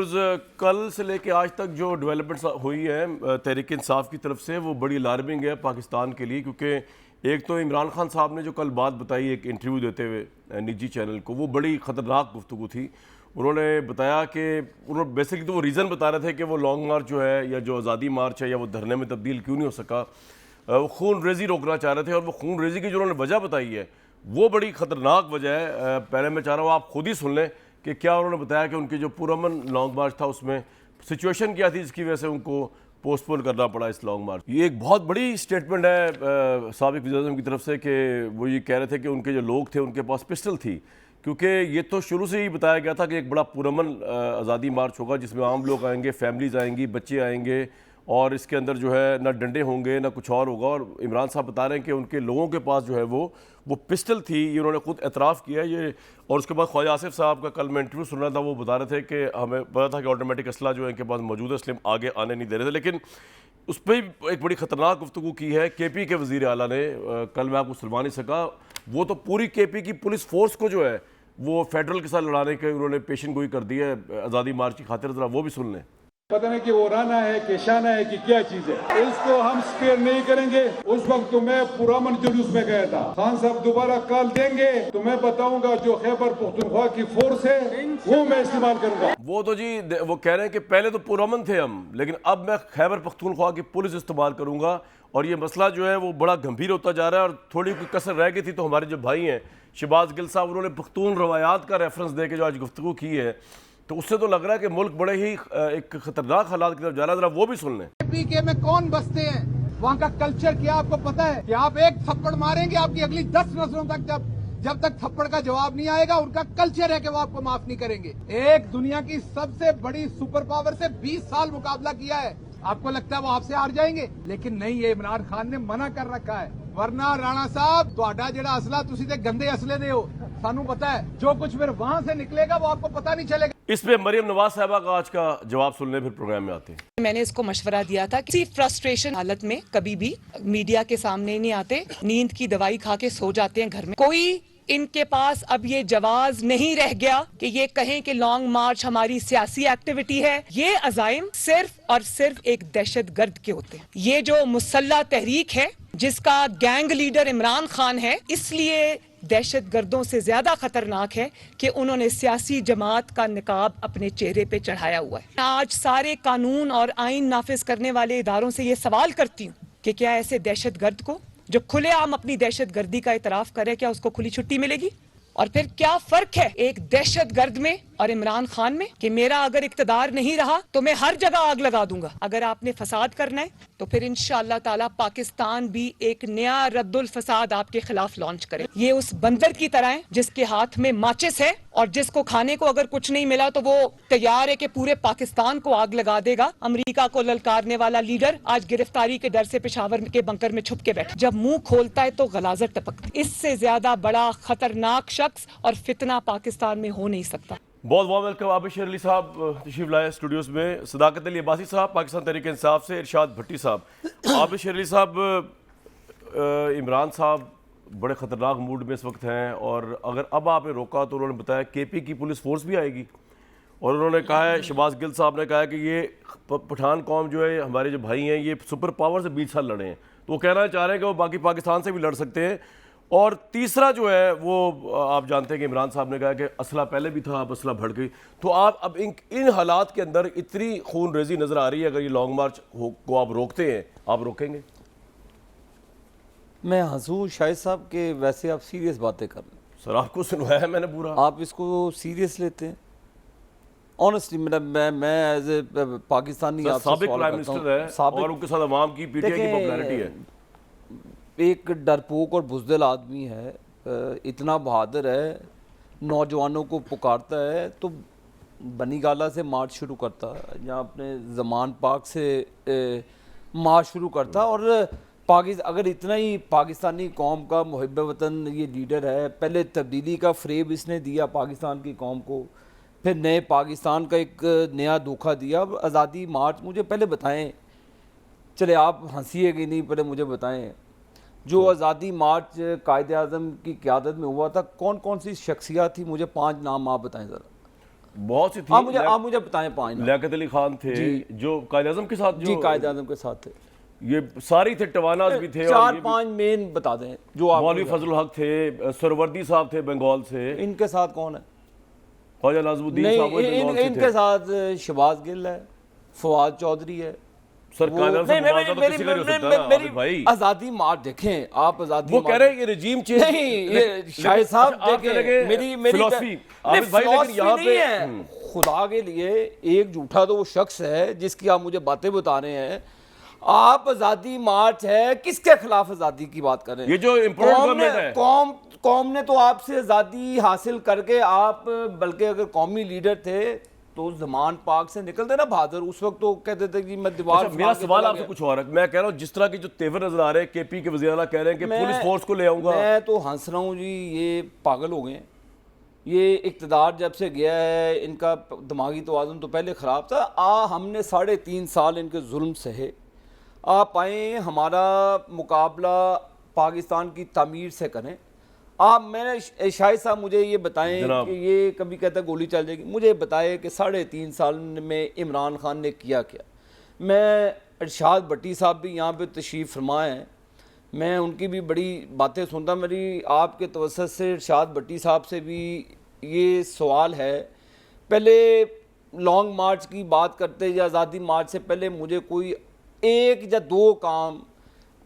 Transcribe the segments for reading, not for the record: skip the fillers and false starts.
Viewers, कल से लेके आज तक जो डेवलपमेंट्स हुई है तहरीक इंसाफ की तरफ से वो बड़ी अलार्मिंग है पाकिस्तान के लिए, क्योंकि एक तो इमरान खान साहब ने जो कल बात बताई एक इंटरव्यू देते हुए निजी चैनल को, वो बड़ी ख़तरनाक गुफ्तगू थी। उन्होंने बताया कि उन्होंने बेसिकली तो वो रीज़न बता रहे थे कि वो लॉन्ग मार्च जो है या जो आज़ादी मार्च है या वो धरने में तब्दील क्यों नहीं हो सका, वो खून रेजी रोकना चाह रहे थे। और वो खून रेजी की जो उन्होंने वजह बताई है वो बड़ी ख़तरनाक वजह है। पहले मैं चाह रहा हूँ आप खुद ही सुन लें कि क्या उन्होंने बताया कि उनकी जो पुरअमन लॉन्ग मार्च था उसमें सिचुएशन क्या थी जिसकी वजह से उनको पोस्टपोन करना पड़ा इस लॉन्ग मार्च। ये एक बहुत बड़ी स्टेटमेंट है साबिक वज़ीर-ए-आज़म की तरफ से कि वो ये कह रहे थे कि उनके जो लोग थे उनके पास पिस्टल थी, क्योंकि ये तो शुरू से ही बताया गया था कि एक बड़ा पुरअमन आज़ादी मार्च होगा जिसमें आम लोग आएंगे, फैमिलीज़ आएंगी, बच्चे आएंगे और इसके अंदर जो है ना डंडे होंगे ना कुछ और होगा। और इमरान साहब बता रहे हैं कि उनके लोगों के पास जो है वो पिस्टल थी, ये उन्होंने खुद एतराफ़ किया ये। और उसके बाद ख्वाजा आसिफ साहब का कल मैं इंटरव्यू सुन रहा था, वो बता रहे थे कि हमें पता था कि ऑटोमेटिक असला जो है इनके पास मौजूद है, इसलिए आगे आने नहीं दे रहे थे। लेकिन उस पर एक बड़ी ख़तरनाक गुफ्तगू की है के के वज़ीर आला ने। कल मैं आपको सुनवा नहीं सका, वो तो पूरी के की पुलिस फोर्स को जो है वो फेडरल के साथ लड़ाने के उन्होंने पेशन गोई कर दी है आज़ादी मार्च की खातिर। ज़रा वो भी सुन लें। पता नहीं कि वो राना है कि शाना है कि क्या चीज है, इसको हम स्पेयर नहीं करेंगे। उस वक्त तो मैं पुरअमन जुलूस में गया था। खान साहब दोबारा कॉल देंगे तो मैं बताऊंगा जो खैबर पख्तूनख्वा की फोर्स है वो मैं इस्तेमाल करूंगा। वो तो जी वो कह रहे हैं कि पहले तो पुरअमन थे हम, लेकिन अब मैं खैबर पख्तूनख्वा की पुलिस इस्तेमाल करूंगा। और ये मसला जो है वो बड़ा गंभीर होता जा रहा है। और थोड़ी कोई कसर रह गई थी तो हमारे जो भाई हैं शहबाज गिल साहब, उन्होंने पख्तून रवायात का रेफरेंस दे के जो आज गुफ्तगू की है, तो उससे तो लग रहा है कि मुल्क बड़े ही एक खतरनाक हालात की तरफ जा रहा है। जरा वो भी सुन लें। पीके में कौन बसते हैं, वहाँ का कल्चर क्या आपको पता है कि आप एक थप्पड़ मारेंगे आपकी अगली 10 नस्लों तक जब तक थप्पड़ का जवाब नहीं आएगा, उनका कल्चर है कि वो आपको माफ नहीं करेंगे। एक दुनिया की सबसे बड़ी सुपर पावर से 20 साल मुकाबला किया है, आपको लगता है वो आपसे हार जाएंगे? लेकिन नहीं, ये इमरान खान ने मना कर रखा है। वरना राणा साहब तुहाडा जेड़ा असला तुसी ते गंदे असले दे हो, सानू पता है जो कुछ फिर वहाँ से निकलेगा वो आपको पता नहीं चलेगा। इस पे मरियम नवाज साहबा का आज का जवाब सुनने फिर प्रोग्राम में आते हैं। मैंने इसको मशवरा दिया था कि फ्रस्ट्रेशन हालत में कभी भी मीडिया के सामने नहीं आते, नींद की दवाई खा के सो जाते हैं घर में। कोई इनके पास अब ये जवाज नहीं रह गया कि ये कहें कि लॉन्ग मार्च हमारी सियासी एक्टिविटी है। ये अजाइम सिर्फ और सिर्फ एक दहशतगर्द के होते हैं। ये जो मुसल्ला तहरीक है जिसका गैंग लीडर इमरान खान है, इसलिए दहशतगर्दों से ज्यादा खतरनाक है कि उन्होंने सियासी जमात का निकाब अपने चेहरे पे चढ़ाया हुआ है। आज सारे कानून और आइन नाफिज करने वाले इदारों से ये सवाल करती हूँ कि क्या ऐसे दहशतगर्द को जो खुलेआम अपनी दहशतगर्दी का इतराफ करे, क्या उसको खुली छुट्टी मिलेगी? और फिर क्या फर्क है एक दहशतगर्द में और इमरान खान में कि मेरा अगर इक्तदार नहीं रहा तो मैं हर जगह आग लगा दूंगा। अगर आपने फसाद करना है तो फिर इंशाअल्लाह ताला पाकिस्तान भी एक नया रद्दुल फसाद आपके खिलाफ लॉन्च करे। ये उस बंदर की तरह है जिसके हाथ में माचिस है और जिसको खाने को अगर कुछ नहीं मिला तो वो तैयार है कि पूरे पाकिस्तान को आग लगा देगा। अमेरिका को ललकारने वाला लीडर आज गिरफ्तारी के डर से पेशावर के बंकर में छुप के बैठा। जब मुंह खोलता है तो गलाजत टपकती। इससे ज्यादा बड़ा खतरनाक शख्स और फितना पाकिस्तान में हो नहीं सकता। बहुत बहुत वेलकम आबिद शेर अली साहब तशरीफ लाए स्टूडियोज़ में, सदाकत अली अब्बासी साहब पाकिस्तान तहरीक इंसाफ से, इरशाद भट्टी साहब। आबिद शेर अली साहब, इमरान साहब बड़े ख़तरनाक मूड में इस वक्त हैं और अगर अब आपने रोका तो उन्होंने बताया के की पुलिस फोर्स भी आएगी। और उन्होंने कहा है, शहबाज गिल साहब ने कहा है कि ये पठान कौम जो है हमारे जो भाई हैं ये सुपर पावर से 20 साल लड़े हैं, तो वो कहना चाह रहे हैं कि वो बाकी पाकिस्तान से भी लड़ सकते हैं। और तीसरा जो है वो आप जानते हैं कि इमरान साहब ने कहा कि असला पहले भी था, अब असला बढ़ गई। तो आप अब इन हालात के अंदर इतनी खून रेजी नज़र आ रही है, अगर ये लॉन्ग मार्च को आप रोकते हैं, आप रोकेंगे? मैं हंसूँ शाहिद साहब के वैसे आप सीरियस बातें कर रहे हैं। सर आपको सुनवाया है मैंने पूरा, आप इसको सीरियस लेते हैं? ऑनेस्टली मैं एज ए पाकिस्तानी साबिक प्राइम मिनिस्टर है और उनके साथ अवाम की पीटीआई की पॉपुलैरिटी है। एक डरपोक और बुज़दिल आदमी है, इतना बहादुर है, नौजवानों को पुकारता है तो बनी गाला से मार्च शुरू करता है या अपने ज़मान पाक से मार्च शुरू करता। और अगर इतना ही पाकिस्तानी कौम का मुहिब वतन ये लीडर है, पहले तब्दीली का फ्रेब इसने दिया पाकिस्तान की कौम को, फिर नए पाकिस्तान का एक नया धोखा दिया। आज़ादी मार्च मुझे पहले बताएं, चले आप हंसीएगी नहीं, पहले मुझे बताएं जो आज़ादी मार्च कायद आज़म की क़यादत में हुआ था, कौन कौन सी शख्सियत थी? मुझे 5 नाम आप बताएं ज़रा। बहुत सी थी। आप मुझे बताएं 5 नाम। लियाकत अली खान थे जो कायद आज़म के साथ, जी कायद आज़म के साथ थे, ये सारी थे, टवानाज भी थे, 4-5 मेन बता दें जो आप। मौलवी फजल हक थे, सरवर्दी साहब थे बंगाल से, इनके साथ कौन है? ख्वाजा नाज़मुद्दीन साहब वो नहीं, बंगाल से इनके थे। साथ शहबाज गिल है, फवाद चौधरी है। सर कायद आज़म से मुआवजा तो किसी का नहीं हो सकता ना, मेरी आबिद भाई। आज़ादी मार्च देखें आप, आज़ादी वो कह रहे हैं ये रजीम चेंज नहीं, ये शाहिद साहब देखें, मेरी फिलॉसफी आबिद भाई, लेकिन यहाँ नहीं पे है। खुदा के लिए एक झूठा तो वो शख्स है जिसकी आप मुझे बातें बता रहे हैं। आप आज़ादी मार्च है, किसके खिलाफ आज़ादी की बात कर रहे हैं? ये जो इम्पोर्ट गवर्नमेंट है, कौम ने तो आपसे आज़ादी हासिल करके, आप बल्कि अगर कौमी लीडर थे तो जमान पाक से निकलते ना बहादुर, उस वक्त तो कहते थे कि मैं दीवार। अच्छा, मेरा सवाल आपसे कुछ और है। मैं कह रहा हूँ जिस तरह की जो तेवर नजर आ रहे हैं, केपी के वज़ीर आला कह रहे हैं कि पुलिस फोर्स को ले आऊंगा। मैं तो हंस रहा हूँ जी, ये पागल हो गए। ये इक़्तिदार जब से गया है, इनका दिमागी तवाज़ुन तो पहले ख़राब था। हमने 3.5 साल इनके जुल्म सहे। आप आए, हमारा मुकाबला पाकिस्तान की तामीर से करें। मैंने शाहिद साहब मुझे ये बताएं कि ये कभी कहता है गोली चल जाएगी, मुझे बताए कि 3.5 साल में इमरान खान ने किया क्या। मैं इरशाद भट्टी साहब भी यहाँ पे तशरीफ़ फरमा हैं, मैं उनकी भी बड़ी बातें सुनता। मेरी आपके तवज्जुह से इरशाद भट्टी साहब से भी ये सवाल है, पहले लॉन्ग मार्च की बात करते या आज़ादी मार्च से पहले मुझे कोई 1 या 2 काम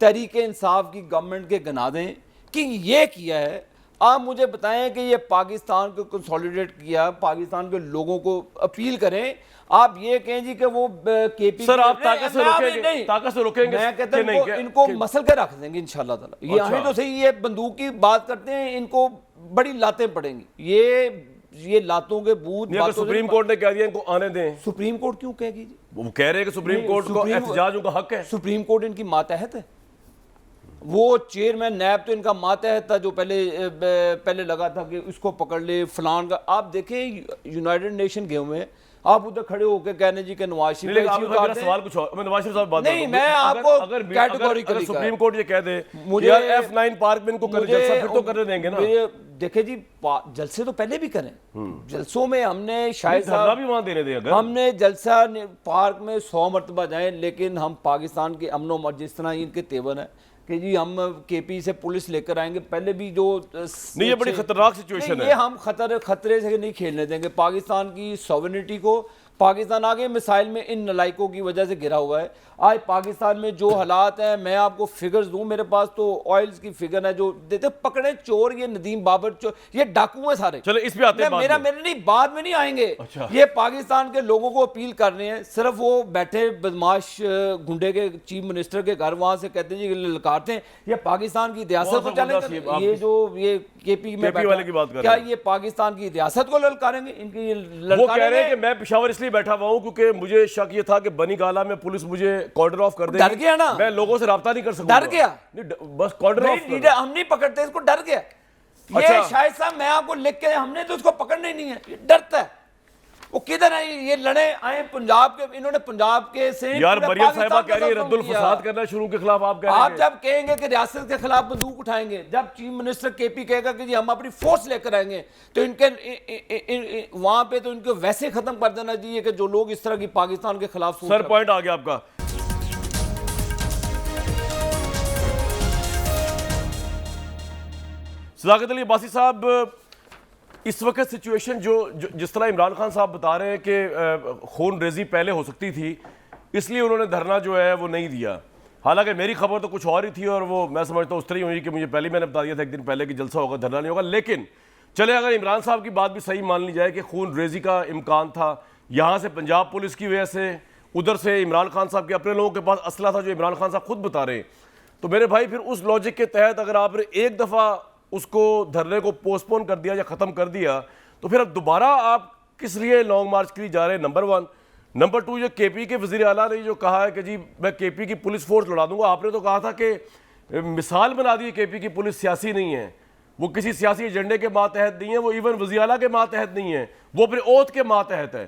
तहरीक इंसाफ की गवर्नमेंट के गिना दें कि ये किया है। आप मुझे बताएं कि ये पाकिस्तान को कंसोलिडेट किया, पाकिस्तान के लोगों को अपील करें। आप ये कहें जी कि वो केपी सर आप ताकत से रोकेंगे, ताकत से रोकेंगे। मैं कहता हूं इनको मसल के रख देंगे इंशाल्लाह ताला। ये आए तो सही, ये बंदूक की बात करते हैं, इनको बड़ी लातें पड़ेंगी। ये लातों के बूथ। सुप्रीम कोर्ट ने कह दिया इनको आने दें। सुप्रीम कोर्ट क्यों कहेगी जी? वो कह रहे हैं कि सुप्रीम कोर्ट को एहतजाज उनका हक है। सुप्रीम कोर्ट इनकी मातहत है। वो चेयरमैन नैब तो इनका मातहत था जो पहले लगा था कि उसको पकड़ ले फलान का। आप देखें यूनाइटेड नेशन गए हुए हैं, आप उधर खड़े होकर कहने जी के नवाज शरीफ का सवाल कुछ और, मैं नवाज शरीफ साहब बात नहीं, मैं आपको अगर सुप्रीम कोर्ट ये कह दे मुझे F9 पार्क में इनको जलसा फिर तो करने देंगे ना। देखे जी, जलसे तो पहले भी करें, जलसों में हमने शायद भी वहां देने दें, अगर हमने जलसा पार्क में 100 मरतबा जाएं, लेकिन हम पाकिस्तान के अमन जिस तरह इनके तेवर है कि जी हम केपी से पुलिस लेकर आएंगे, पहले भी जो नहीं, ये बड़ी खतरनाक सिचुएशन है। ये हम खतरे से नहीं खेलने देंगे पाकिस्तान की सॉवरेनिटी को। पाकिस्तान आगे मिसाइल में इन नलायकों की वजह से गिरा हुआ है। आज पाकिस्तान में जो हालात हैं, मैं आपको फिगर्स दूं, मेरे पास तो ऑयल्स की फिगर है जो देते पकड़े चोर, ये नदीम बाबर चोर, ये डाकू हैं सारे। चलो इस पे आते हैं, मेरे नहीं, बाद में नहीं आएंगे। अच्छा। ये पाकिस्तान के लोगों को अपील कर रहे हैं, सिर्फ वो बैठे बदमाश गुंडे के चीफ मिनिस्टर के घर वहां से कहते हैं जी ललकारते हैं, ये पाकिस्तान की रियासत को चलेंगे। ये जो ये केपी में वाले की बात कर क्या ये पाकिस्तान की रियासत को ललकारेंगे? इनकी वो कह रहे हैं कि मैं पेशावर इसलिए बैठा हुआ हूं क्योंकि मुझे शक ये था कि बनी गाला में पुलिस मुझे कॉर्डर ऑफ कर देगी। डर गया ना, मैं लोगों से राब्ता नहीं कर सकूंगा। डर गया, बस कॉर्डर ऑफ। हम नहीं पकड़ते इसको, डर गया। ये शायद साहब मैं आपको लिख के, हमने तो उसको पकड़ना ही नहीं है, ये डरता है। वो किधर है? ये लड़े आए पंजाब के, इन्होंने पंजाब के से यार मरियम साहिबा कह रही है रद्दुल फसाद करना शुरू के खिलाफ। आप कह रहे हैं, आप जब कहेंगे कि रियासत के खिलाफ बंदूक उठाएंगे, जब चीफ मिनिस्टर केपी कहेगा कि जी हम अपनी फोर्स लेकर आएंगे, तो इनके वहां पे तो इनको वैसे खत्म कर देना चाहिए कि जो लोग इस तरह की पाकिस्तान के खिलाफ। सर पॉइंट आ गया आपका। सदाकत अली अब्बासी साहब, इस वक्त सिचुएशन जो जिस तरह इमरान खान साहब बता रहे हैं कि खून रेजी पहले हो सकती थी, इसलिए उन्होंने धरना जो है वो नहीं दिया। हालांकि मेरी खबर तो कुछ और ही थी और वो मैं समझता हूँ उस तरह हुई कि मुझे पहले मैंने बता दिया था एक दिन पहले कि जलसा होगा, धरना नहीं होगा। लेकिन चले अगर इमरान साहब की बात भी सही मान ली जाए कि खून रेजी का इम्कान था, यहाँ से पंजाब पुलिस की वजह से, उधर से इमरान खान साहब के अपने लोगों के पास असला था जो इमरान खान साहब खुद बता रहे हैं, तो मेरे भाई फिर उस लॉजिक के तहत अगर आपने एक दफ़ा उसको धरने को पोस्टपोन कर दिया या ख़त्म कर दिया, तो फिर अब दोबारा आप किस लिए लॉन्ग मार्च के लिए जा रहे हैं? नंबर 1। नंबर 2, जो केपी के वज़ीर आला ने जो कहा है कि जी मैं केपी की पुलिस फोर्स लड़ा दूंगा, आपने तो कहा था कि मिसाल बना दी केपी की पुलिस सियासी नहीं है, वो किसी सियासी एजेंडे के मातहत नहीं है, वो इवन वज़ीर आला के मातहत नहीं है, वो अपने ओथ के मातहत है।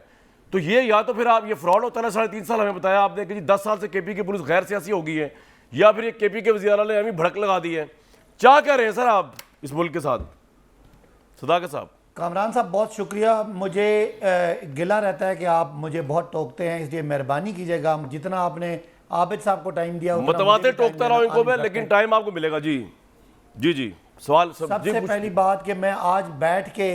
तो ये या तो फिर आप ये फ्रॉड होता है, 3.5 साल हमें बताया आपने कि जी 10 साल से केपी की पुलिस गैर सियासी हो गई है, या फिर ये केपी के वज़ीर आला ने हमें भड़क लगा दी है। क्या कह रहे हैं सर आप इस मुल्क के साथ? सदाकत साहब, कामरान साहब बहुत शुक्रिया। मुझे गिला रहता है कि आप मुझे बहुत टोकते हैं, इसलिए मेहरबानी कीजिएगा। जितना आपने आबिद साहब को टाइम दिया मतवाते टोकता रहा इनको मैं, लेकिन टाइम आपको मिलेगा। जी जी जी सवाल सबसे पहली बात कि मैं आज बैठ के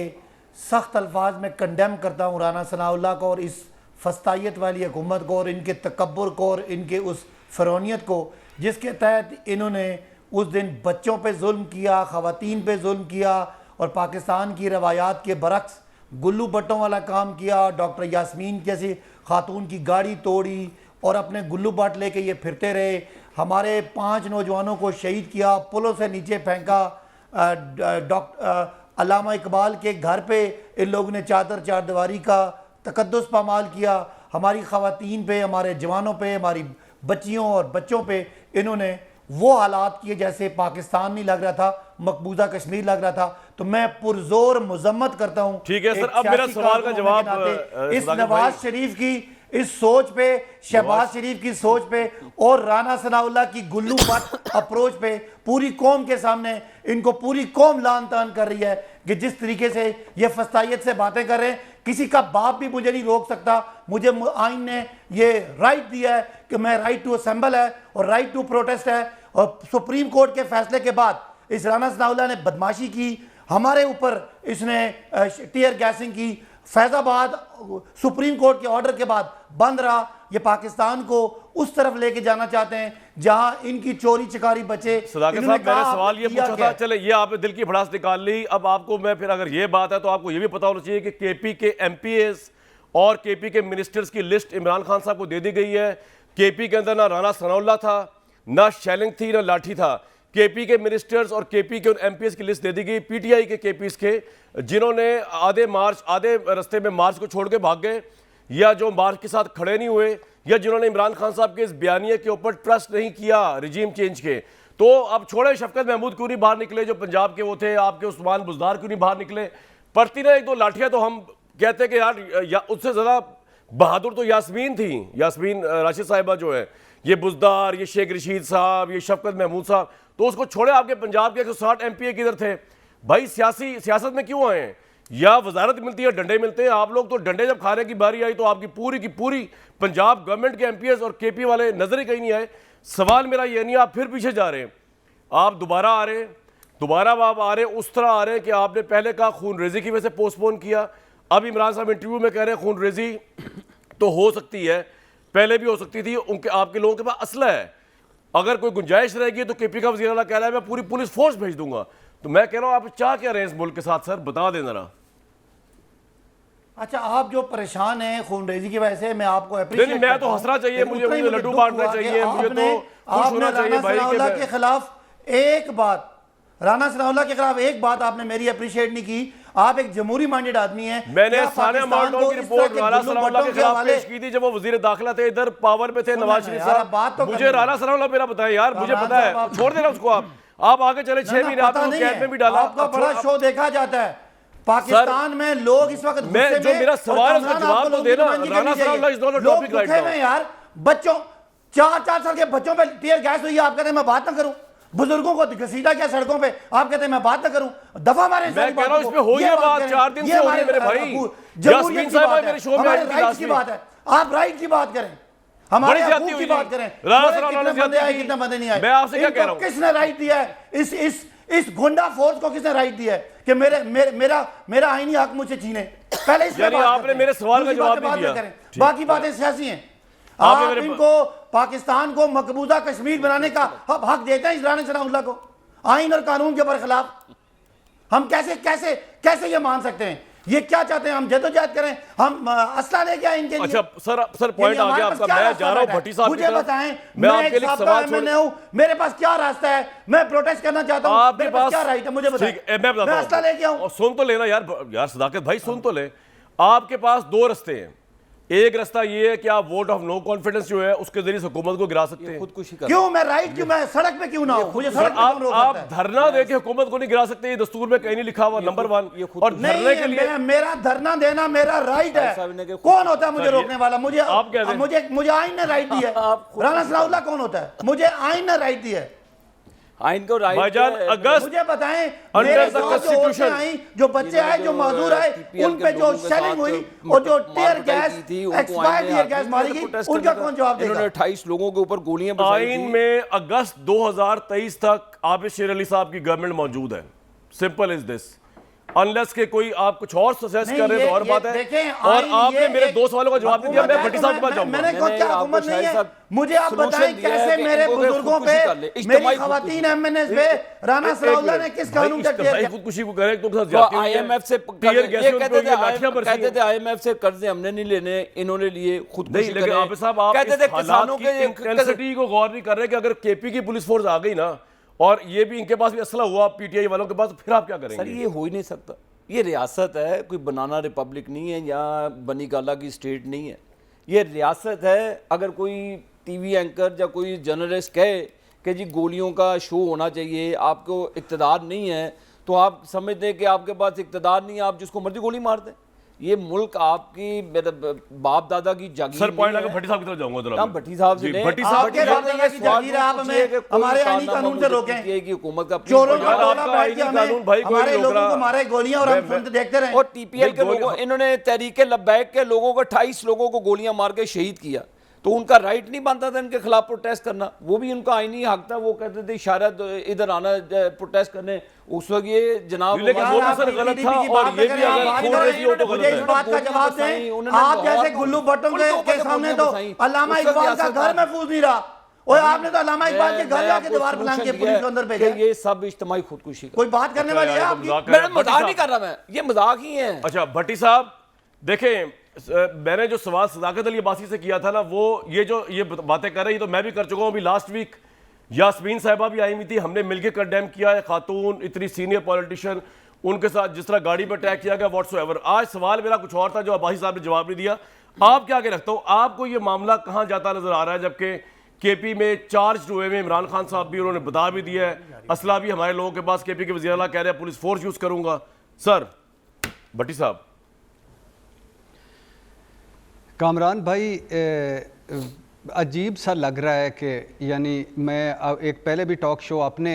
सख्त अल्फाज में कंडेम करता हूँ राना सनाउल्लाह को और इस फस्तायत वाली हुकूमत को और इनके तकब्बुर को और इनके उस फ़रौनियत को जिसके तहत इन्होंने उस दिन बच्चों पे जुल्म किया, ख़वातीन पे जुल्म किया और पाकिस्तान की रवायात के बरक्स गुल्लू बट्टों वाला काम किया। डॉक्टर यास्मीन जैसी खातून की गाड़ी तोड़ी और अपने गुल्लू बट लेके ये फिरते रहे। हमारे 5 नौजवानों को शहीद किया, पुलों से नीचे फेंका। डॉक्टर अल्लामा इकबाल के घर पे इन लोगों ने चारदीवारी का तकद्दुस पामाल किया। हमारी ख़वातीन पे, हमारे जवानों पे, हमारी बच्चियों और बच्चों पे इन्होंने वो हालात किए जैसे पाकिस्तान नहीं लग रहा था, मकबूजा कश्मीर लग रहा था। तो मैं पुरजोर मुजम्मत करता हूँ। ठीक है सर, अब मेरा सवाल का जवाब इस नवाज शरीफ की इस सोच पे, शहबाज शरीफ की सोच पे और राना सनाउल्लाह की गुल्लू बट अप्रोच पे पूरी कौम के सामने इनको पूरी कौम लान तान कर रही है कि जिस तरीके से ये फस्तायत से बातें कर रहे हैं। किसी का बाप भी मुझे नहीं रोक सकता। मुझे आइन ने ये राइट दिया है कि मैं राइट टू असेंबल है और राइट टू प्रोटेस्ट है। और सुप्रीम कोर्ट के फैसले के बाद इस राना सनाउल्लाह ने बदमाशी की, हमारे ऊपर इसने टीयर गैसिंग की। फैजाबाद सुप्रीम कोर्ट के ऑर्डर के बाद बंद रहा। ये पाकिस्तान को उस तरफ लेके जाना चाहते हैं जहां इनकी चोरी चकारी बचे। सदाकत साहब, मैंने सवाल ये पूछा था, चले ये आपने दिल की भड़ास निकाल ली। अब आपको मैं फिर, अगर ये बात है तो आपको ये भी पता होना चाहिए कि केपी के एमपीएस और केपी के मिनिस्टर्स की लिस्ट इमरान खान साहब को दे दी गई है। केपी के अंदर ना राना सनाउल्लाह था, ना शेलिंग थी, ना लाठी था। केपी के मिनिस्टर्स और केपी के एमपीएस की लिस्ट दे दी गई पीटीआई के केपीस के, जिन्होंने आधे रास्ते में मार्च को छोड़ के भाग गए या जो मार्च के साथ खड़े नहीं हुए या जिन्होंने इमरान खान साहब के इस बयानिए के ऊपर ट्रस्ट नहीं किया रिजीम चेंज के। तो अब छोड़े, शफकत महमूद क्यों नहीं बाहर निकले जो पंजाब के वो थे, आपके उस्मान बुजदार क्यों नहीं बाहर निकले? पड़ती ना 1-2 लाठियां तो हम कहते कि यार उससे ज़्यादा बहादुर तो यास्मीन थी, यास्मीन राशिद साहिबा जो है, ये बुजदार, ये शेख रशीद साहब, ये शफकत महमूद साहब। तो उसको छोड़े, आपके पंजाब के 160 एमपीए किधर थे भाई? सियासत में क्यों आए हैं? या वजारत मिलती है, डंडे मिलते हैं। आप लोग तो डंडे जब खाने की बारी आई तो आपकी पूरी की पूरी पंजाब गवर्नमेंट के एमपीएस और केपी वाले नजर ही कहीं नहीं आए। सवाल मेरा ये नहीं, आप फिर पीछे जा रहे हैं, आप दोबारा आ रहे हैं, दोबारा आप आ रहे हैं उस तरह आ रहे हैं कि आपने पहले कहा खून रेजी की वजह से पोस्टपोन किया, अब इमरान साहब इंटरव्यू में कह रहे हैं खून रेजी तो हो सकती है, पहले भी हो सकती थी, उनके आपके लोगों के पास असला है, अगर कोई गुंजाइश रहेगी तो केपी का वज़ीर आला कह रहा है मैं पूरी पुलिस फोर्स भेज दूंगा। तो मैं कह रहा हूं आप चाह क्या रहे हैं इस मुल्क के साथ? सर बता दें जरा। अच्छा, आप जो परेशान हैं खूनरेजी की वजह से, मैं आपको नहीं, मैं तो हंसना चाहिए, मुझे लड्डू बांटना चाहिए, मुझे तो खुश होना चाहिए भाई के खिलाफ एक बात, राना सनाउल्लाह के खिलाफ एक बात आपने मेरी अप्रिशिएट नहीं की। आप एक जमहूरी माइंडेड आदमी हैं। मैंने सानिया मार्डोन की रिपोर्ट राना सनाउल्लाह के खिलाफ पेश की थी जब वो वजीर दाखिला थे, इधर पावर पे थे नवाज शरीफ साहब। मुझे राना सनाउल्लाह मेरा बताएं यार, मुझे पता है, छोड़ देना उसको। आप आगे चले, 6 महीने आपने कैद में भी डाला। आपका बड़ा शो देखा जाता है पाकिस्तान में, लोग इस वक्त मैं जो मेरा सवाल है उसका जवाब तो देना। Rana Sanaullah is not a topic right now यार। बच्चों 4 साल के बच्चों पे टीयर गैस हुई है, आप कहते हैं मैं बात ना करूं? बुजुर्गों को घसीटा क्या सड़कों पे, आप कहते हैं मैं बात ना करूं? दफा मारे। मैं कह रहा हूं इस पे हो गया बात, 4 दिन से हो रही है मेरे भाई। यास्मीन साहब मेरे शो में आई थी लास्ट की बात है, आप राइट की बात करें, हमारे हकूक की बात करें। कितने बंदे आए, कितने बंदे नहीं आए? मैं आपसे क्या कह रहा हूं, किसने राइट दिया है? इस गुंडा फोर्स को किसने राइट दिया है कि मेरा आईनी हक मुझसे छीने? पहले इस यानी आपने मेरे सवाल का जवाब नहीं दिया। बाकी बातें सियासी हैं। आप इनको पाकिस्तान को मकबूजा कश्मीर बनाने का हक देते हैं इस राना सनाउल्लाह को आइन और कानून के बरखिलाफ? हम कैसे ये मान सकते हैं? ये क्या चाहते हैं? हम जदोजहद करें, हम असला लेके आए इनके लिए? अच्छा सर पॉइंट आ गया आपका। मैं जा रहा हूं भट्टी साहब, मुझे बताएं, मैं आपके लिए सवाल छोड़ हूं, मेरे पास क्या रास्ता है? मैं प्रोटेस्ट करना चाहता हूं, आपके पास क्या राइट है? मुझे बताएं, मैं असला लेके आऊं। सुन तो लेना यार सदाकत भाई, सुन तो ले। आपके पास 2 रास्ते हैं। एक रास्ता ये है कि आप वोट ऑफ नो कॉन्फिडेंस जो है उसके जरिए हुकूमत को गिरा सकते हैं। खुदकुशी क्यों? मैं राइट क्यों? मैं सड़क पे क्यों ना हूं? मुझे सड़क पे कौन आप धरना देके हुकूमत को नहीं गिरा सकते, ये दस्तूर में कहीं नहीं लिखा हुआ, नंबर 1। और धरने के लिए मेरा धरना देना मेरा राइट है। कौन होता है मुझे रोकने वाला? मुझे आइन ने राइट दिया है। राना सनाउल्लाह कौन होता है? मुझे आइन ने राइट दिया है। आइन को राइट भाईजान, अगस्त मुझे बताएं Under मेरे the गांव जो Constitution, औरतें आई, जो बच्चे आए, जो मजदूर आए, उन पे जो शेलिंग हुई और जो tear gas, expired tear gas मारी गई, उनका कौन जवाब देगा? इन्होंने 28 लोगों के ऊपर गोलियां बरसाई आइन थी। में अगस्त 2023 तक आबिद शेर अली साहब की गवर्नमेंट मौजूद है। Simple is this. अनलेस के कोई आप कुछ और सजेस्ट नहीं, कर रहे हैं तो और ये बात है। देखें, और आइन आपने ये मेरे एक 2 सवालों का जवाब नहीं दिया। मैं हुकूमत भट्टी है, साहब के पास तो जाऊंगा। मैंने कौन सा हुकूमत नहीं है। मुझे आप बताएं कैसे मेरे बुजुर्गों पे, मेरी खवातीन एमएनएस पे राना सनाउल्लाह ने किस कानून का किया? खुदकुशी को करें तो IMF से कहते थे IMF से कर्जे हमने नहीं लेने, इन्होंने लिए खुदकुशी नहीं, लेकिन आप साहब आप कहते थे किसानों के इंटेंसिटी को गौर नहीं कर रहे कि अगर केपी की पुलिस फोर्स आ गई ना और ये भी इनके पास भी असला हुआ पीटीआई वालों के पास, तो फिर आप क्या सर करेंगे? ये हो ही नहीं सकता। ये रियासत है, कोई बनाना रिपब्लिक नहीं है, या बनी गाला की स्टेट नहीं है। ये रियासत है। अगर कोई टीवी एंकर या कोई जर्नलिस्ट कहे कि जी गोलियों का शो होना चाहिए, आपको इक़्तिदार नहीं है, तो आप समझते हैं कि आपके पास इक़्तिदार नहीं है, आप जिसको मर्जी गोली मार दें। ये मुल्क आपकी मेरे बाप दादा की जागीर सर पॉइंट नहीं आगे है। भट्टी साहब की तरफ जाऊंगा जरा। हम भट्टी साहब से जी, लें। भट्टी साहब आपके बाप दादा की जागीर आप हमें हमारे आईनी कानून से रोकें, की हुकूमत का चोरों का यार, टोला आपका बैठ के आईनी कानून हमें भाई कोई हमारे नहीं रोक लोगों रहा। को मारे गोलियां और हम सुनते देखते रहे। और टीपीएल के नहीं, लोगों, इन्होंने तहरीके लब्बैक के लोगों को 28 लोगों को गोलियां मार के शहीद किया, तो उनका राइट नहीं बनता था इनके खिलाफ प्रोटेस्ट करना? वो भी उनका आईनी हक था। वो कहते थे शायद इधर आना प्रोटेस्ट करने। उस वक्त ये जनाब लेकिन वो भी सर गलत था, और ये भी अगर खून रेसी हो तो मुझे इस गलत बात है। का जवाब दें, आप जैसे गुल्लू भट्टों के सामने तो अल्लामा इकबाल का घर महफूज नहीं रहा, और आपने तो अल्लामा इकबाल के घर जाके दीवार बुलान के पुलिस के अंदर भेजा। ये सब इज्तिमाई खुदकुशी का। कोई बात करने वाली है आपकी? मैं मजाक नहीं कर रहा, मैं ये मजाक ही है। अच्छा भट्टी साहब देखें, मैंने जो सवाल सदाकत अली अब्बासी से किया था ना, वो ये बातें कर रही, तो मैं भी कर चुका हूं। अभी लास्ट वीक यास्मीन साहिबा भी आई हुई थी, हमने मिलकर कंडेम किया है। खातून इतनी सीनियर पॉलिटिशियन, उनके साथ जिस तरह गाड़ी पर अटैक किया गया व्हाट्सएवर। आज सवाल मेरा कुछ और था जो अब्बासी साहब ने जवाब नहीं दिया। आप क्या आगे रखता हूं, आपको ये मामला कहां जाता नजर आ रहा है? जबकि केपी में चार्ज हुए में इमरान खान साहब भी, उन्होंने बता भी दिया है, असला भी हमारे लोगों के पास। केपी के वज़ीर आला कह रहे हैं पुलिस फोर्स यूज करूंगा। सर भट्टी साहब, कामरान भाई, अजीब सा लग रहा है कि यानी मैं एक पहले भी टॉक शो अपने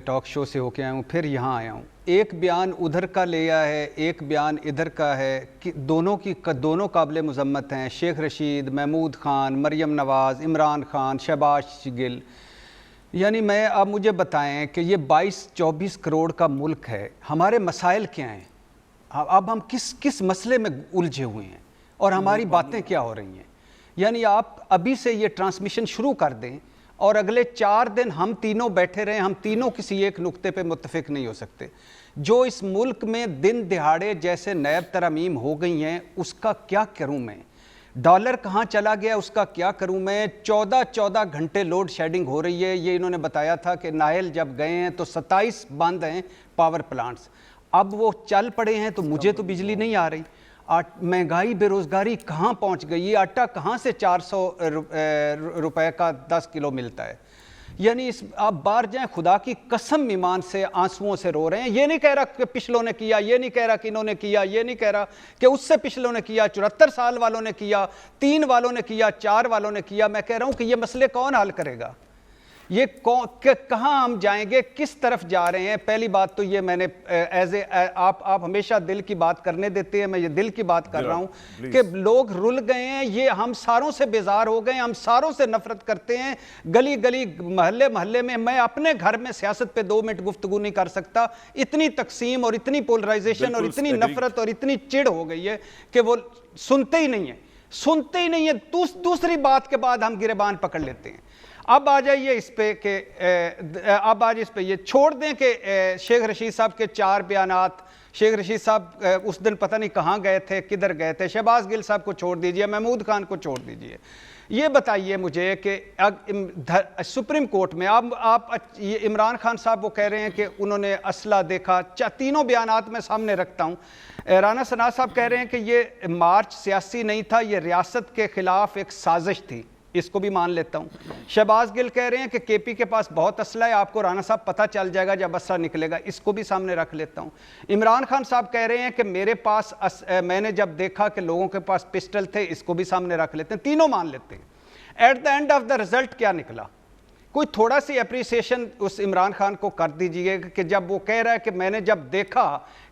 टॉक शो से होके आया हूँ, फिर यहाँ आया हूँ। एक बयान उधर का लिया है, एक बयान इधर का है कि दोनों काबिल मज़म्मत हैं। शेख रशीद, महमूद ख़ान, मरियम नवाज़, इमरान ख़ान, शहबाज गिल। यानी मैं अब मुझे बताएं कि ये 22-24 करोड़ का मुल्क है, हमारे मसाइल क्या हैं? अब हम किस मसले में उलझे हुए हैं और हमारी बातें क्या हो रही हैं? यानी आप अभी से ये ट्रांसमिशन शुरू कर दें और अगले 4 दिन हम तीनों बैठे रहें, हम तीनों किसी एक नुक्ते पे मुत्तफिक नहीं हो सकते। जो इस मुल्क में दिन दिहाड़े जैसे नैब तरमीम हो गई हैं, उसका क्या करूं मैं? डॉलर कहाँ चला गया, उसका क्या करूं मैं? 14 घंटे लोड शेडिंग हो रही है। ये इन्होंने बताया था कि नायल जब गए हैं तो 27 बंद हैं पावर प्लांट्स। अब वो चल पड़े हैं तो मुझे तो बिजली नहीं आ रही। महंगाई, बेरोज़गारी कहाँ पहुँच गई? ये आटा कहाँ से 400 रुपए का 10 किलो मिलता है? यानी आप बाहर जाएं, खुदा की कसम ईमान से आंसुओं से रो रहे हैं। ये नहीं कह रहा कि पिछलों ने किया, ये नहीं कह रहा कि इन्होंने किया, ये नहीं कह रहा कि उससे पिछलों ने किया, 74 साल वालों ने किया, 3 वालों ने किया, 4 वालों ने किया। मैं कह रहा हूँ कि ये मसले कौन हल करेगा? ये कहाँ हम जाएंगे, किस तरफ जा रहे हैं? पहली बात तो ये मैंने आप हमेशा दिल की बात करने देते हैं, मैं ये दिल की बात कर रहा हूँ कि लोग रुल गए हैं। ये हम सारों से बेजार हो गए, हम सारों से नफरत करते हैं। गली गली, मोहल्ले मोहल्ले में, मैं अपने घर में सियासत पे 2 मिनट गुफ्तगू नहीं कर सकता। इतनी तकसीम और इतनी पोलराइजेशन और इतनी नफरत और इतनी चिढ़ हो गई है कि वो सुनते ही नहीं है। दूसरी बात के बाद हम गिरेबान पकड़ लेते हैं। अब आ जाइए इस पे कि अब आज इस पे ये छोड़ दें कि शेख रशीद साहब के 4 बयानात। शेख रशीद साहब उस दिन पता नहीं कहाँ गए थे, किधर गए थे। शहबाज गिल साहब को छोड़ दीजिए, महमूद खान को छोड़ दीजिए। ये बताइए मुझे कि सुप्रीम कोर्ट में आप ये इमरान खान साहब वो कह रहे हैं कि उन्होंने असला देखा। तीनों बयानात मैं सामने रखता हूँ। राना सना साहब कह रहे हैं कि ये मार्च सियासी नहीं था, ये रियासत के खिलाफ एक साजिश थी। इसको भी मान लेता हूँ। शहबाज गिल कह रहे हैं कि केपी के पास बहुत असला है, आपको राना साहब पता चल जाएगा जब असला निकलेगा। इसको भी सामने रख लेता हूँ। इमरान खान साहब कह रहे हैं कि मेरे पास मैंने जब देखा कि लोगों के पास पिस्टल थे। इसको भी सामने रख लेते हैं, तीनों मान लेते हैं। At the end of the result क्या निकला? कोई थोड़ा सी अप्रिसिएशन उस इमरान खान को कर दीजिए कि जब वो कह रहा है कि मैंने जब देखा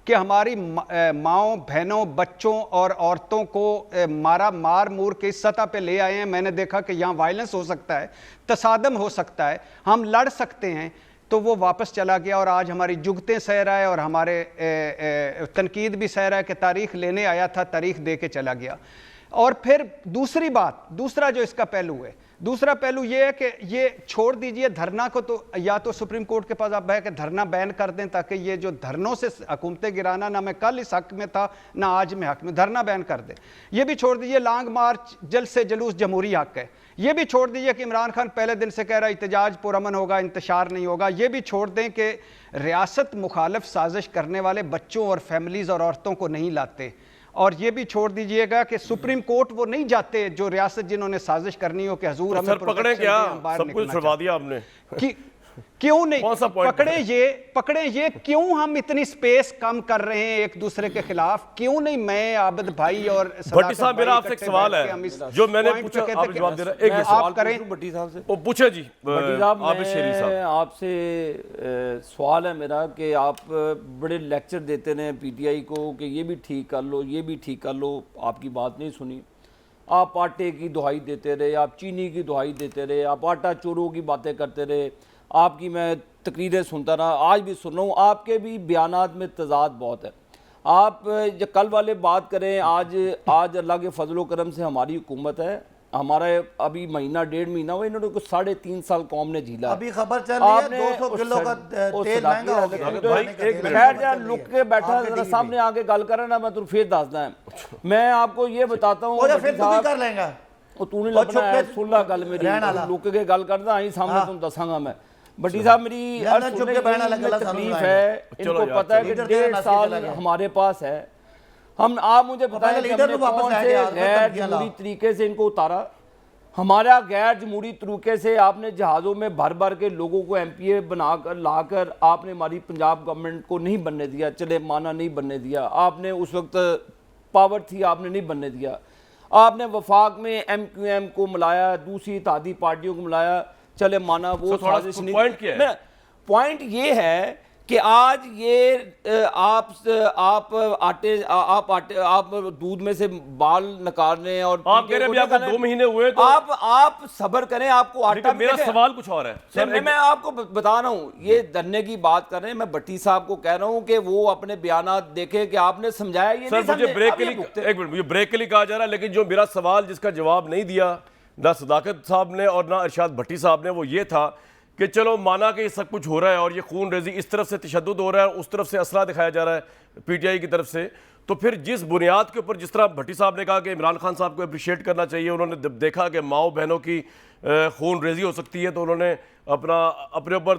कि हमारी माँओं, बहनों, बच्चों और औरतों को मार मूर के इस सतह पे ले आए हैं, मैंने देखा कि यहाँ वायलेंस हो सकता है, तसादम हो सकता है, हम लड़ सकते हैं, तो वो वापस चला गया और आज हमारी जुगतें सह रहा है और हमारे तनकीद भी सह रहा है कि तारीख लेने आया था, तारीख दे के चला गया। और फिर दूसरी बात, दूसरा जो इसका पहलू है, दूसरा पहलू ये है कि ये छोड़ दीजिए धरना को, तो या तो सुप्रीम कोर्ट के पास आप है कि धरना बैन कर दें, ताकि ये जो धरनों से हुकूमतें गिराना, ना मैं कल इस हक में था ना आज में हक में, धरना बैन कर दें। ये भी छोड़ दीजिए लॉन्ग मार्च, जल्द से जुलूस जमहूरी हक है। ये भी छोड़ दीजिए कि इमरान खान पहले दिन से कह रहा है एहतजाज पुरअमन होगा, इंतशार नहीं होगा। ये भी छोड़ दें कि रियासत मुखालिफ साजिश करने वाले बच्चों और फैमिलीज़ और औरतों को नहीं लाते। और ये भी छोड़ दीजिएगा कि सुप्रीम कोर्ट वो नहीं जाते जो रियासत जिन्होंने साजिश करनी हो कि हजूर हमें पकड़े क्या, सब कुछ छुड़वा दिया आपने कि क्यों नहीं पकड़े ये क्यों हम इतनी स्पेस कम कर रहे हैं एक दूसरे के खिलाफ? क्यों नहीं मैं आबिद भाई और भट्टी साहब, मेरा आपसे एक सवाल है जो मैंने पूछा, आप जवाब दे रहे हैं। एक आप करें भट्टी साहब से। वो पूछे जी भट्टी साहब, आबिद शेरी साहब, आपसे सवाल है मेरा कि आप बड़े लेक्चर देते रहे पीटीआई को कि ये भी ठीक कर लो, ये भी ठीक कर लो, आपकी बात नहीं सुनी। आप आटे की दुहाई देते रहे, आप चीनी की दुहाई देते रहे, आप आटा चोरों की बातें करते रहे, आपकी मैं तकरीरें सुनता रहा, आज भी सुन रहा हूँ, आपके भी बयानात में तजाद बहुत है। आप जो कल वाले बात करें, आज अल्लाह के फजल करम से हमारी हुकूमत है, हमारा अभी महीना 1.5 महीना हुआ, इन्होंने कुछ 3.5 साल कौम ने झीला। अभी खबर चल रही है 200 किलो का तेल महंगा हो गया। लुक के बैठा जरा सामने आके गल करे ना, मैं तुम फिर दसदा है। मैं आपको ये बताता हूँ, कर लेंगे तू नहीं लगना है, सुन ला गल मेरी, लुक के गल करदा आई सामने तुम दसांगा मैं। भट्टी साहब, मेरी तकलीफ है, इनको पता है कि 1.5 साल हमारे पास है। आप मुझे बताएं कि हमने कौन से गैर जमहूरी तरीके से इनको उतारा? हमारा गैर जमहूरी तरीके से आपने जहाज़ों में भर भर के लोगों को MPA बनाकर लाकर आपने हमारी पंजाब गवर्नमेंट को नहीं बनने दिया, चले माना नहीं बनने दिया। आपने उस वक्त पावर थी, आपने नहीं बनने दिया। आपने वफाक में MQM को मिलाया, दूसरी इत्तेहादी पार्टियों को मिलाया, चले माना वो साजिश नहीं। पॉइंट क्या है? पॉइंट ये है कि आज ये आप दूध में से बाल निकालने और आप कह रहे हैं आपको 2 महीने हुए, तो आप सब्र करें, आपको आटा। मेरा सवाल कुछ और है। मैं आपको बता रहा हूँ, ये धरने की बात कर रहे हैं, मैं भट्टी साहब को कह रहा हूँ कि वो अपने बयानात देखें कि आपने समझाया ये सर, मुझे ब्रेक के लिए, एक मिनट, मुझे ब्रेक के लिए कहा जा रहा है, लेकिन जो मेरा सवाल जिसका जवाब नहीं दिया ना सदाकत साहब ने और ना इरशाद भट्टी साहब ने, वो ये था कि चलो माना कि ये सब कुछ हो रहा है और ये खून रेजी इस तरफ से तशद्दुद हो रहा है, उस तरफ से असला दिखाया जा रहा है पीटीआई की तरफ से, तो फिर जिस बुनियाद के ऊपर, जिस तरह भट्टी साहब ने कहा कि इमरान खान साहब को अप्रिशिएट करना चाहिए, उन्होंने जब देखा कि माओ बहनों की खून रेजी हो सकती है तो उन्होंने अपने ऊपर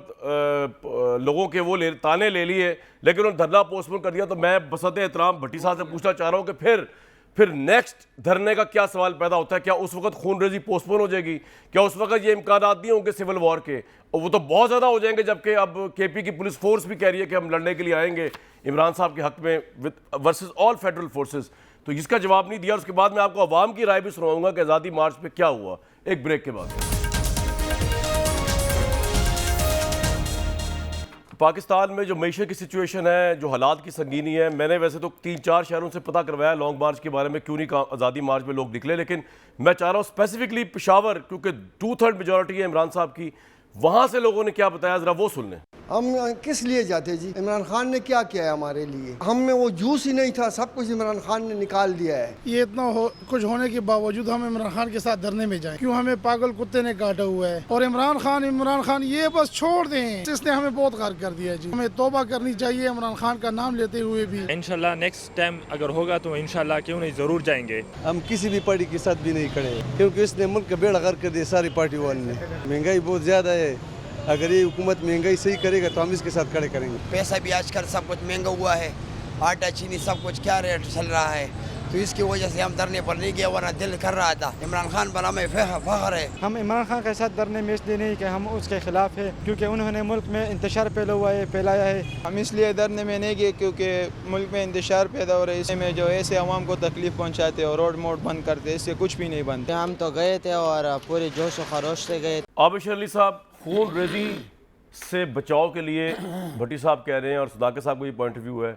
लोगों के वो ताने ले लिए, लेकिन उन्होंने धरना पोस्टपोन कर दिया। तो मैं बसत एहतराम भट्टी साहब से पूछना चाह रहा हूँ कि फिर नेक्स्ट धरने का क्या सवाल पैदा होता है? क्या उस वक्त खून रेजी पोस्टपोन हो जाएगी? क्या उस वक्त ये इम्कान नहीं होंगे सिविल वॉर के? और वो तो बहुत ज़्यादा हो जाएंगे, जबकि अब KP की पुलिस फोर्स भी कह रही है कि हम लड़ने के लिए आएंगे इमरान साहब के हक में वर्सेस ऑल फेडरल फोर्सेस। तो इसका जवाब नहीं दिया। उसके बाद मैं आपको अवाम की राय भी सुनाऊंगा कि आज़ादी मार्च पे क्या हुआ, एक ब्रेक के बाद। पाकिस्तान में जो मईशत की सिचुएशन है, जो हालात की संगीनी है, मैंने वैसे तो 3-4 शहरों से पता करवाया लॉन्ग मार्च के बारे में, क्यों नहीं आज़ादी मार्च में लोग निकले, लेकिन मैं चाह रहा हूँ स्पेसिफिकली पेशावर, क्योंकि 2/3 मेजॉरिटी है इमरान साहब की, वहाँ से लोगों ने क्या बताया, ज़रा वो सुन लें। हम किस लिए जाते जी? इमरान खान ने क्या किया है हमारे लिए? हम में वो जूस ही नहीं था, सब कुछ इमरान खान ने निकाल दिया है। ये इतना कुछ होने के बावजूद हम इमरान खान के साथ धरने में जाएं? क्यों हमें पागल कुत्ते ने काटा हुआ है? और इमरान खान ये बस छोड़ दें, इसने हमें बहुत गार कर दिया जी। हमें तौबा करनी चाहिए इमरान खान का नाम लेते हुए भी। इंशाल्लाह नेक्स्ट टाइम अगर होगा तो इंशाल्लाह क्यों नहीं, जरूर जाएंगे। हम किसी भी पार्टी के साथ भी नहीं खड़े, क्योंकि इसने मुल्क का बेड़ा गर्क कर दिया सारी पार्टी वालों ने। महंगाई बहुत ज्यादा है, अगर ये हुकूमत महंगाई सही करेगा तो हम इसके साथ खड़े करेंगे। पैसा भी आजकल सब कुछ महंगा हुआ है, आटा चीनी सब कुछ क्या रेट चल रहा है, तो इसकी वजह से हम धरने पर नहीं गए, वरना दिल कर रहा था। इमरान खान पर हमें फख्र है। हम इमरान खान के साथ धरने में इसलिए नहीं कि हम उसके खिलाफ है, क्योंकि उन्होंने मुल्क में इंतशार फैलाया है। हम इसलिए धरने में नहीं गए क्योंकि मुल्क में इंतशार पैदा हो रहा है, इसमें जो ऐसे आवाम को तकलीफ पहुँचाते और रोड मोड बंद करते, इससे कुछ भी नहीं बनते। हम तो गए थे और पूरे जोश व खरोश से गए। आबिद शेरी साहब, खून रेजी से बचाव के लिए भट्टी साहब कह रहे हैं और सदाकत साहब का ये पॉइंट ऑफ व्यू है,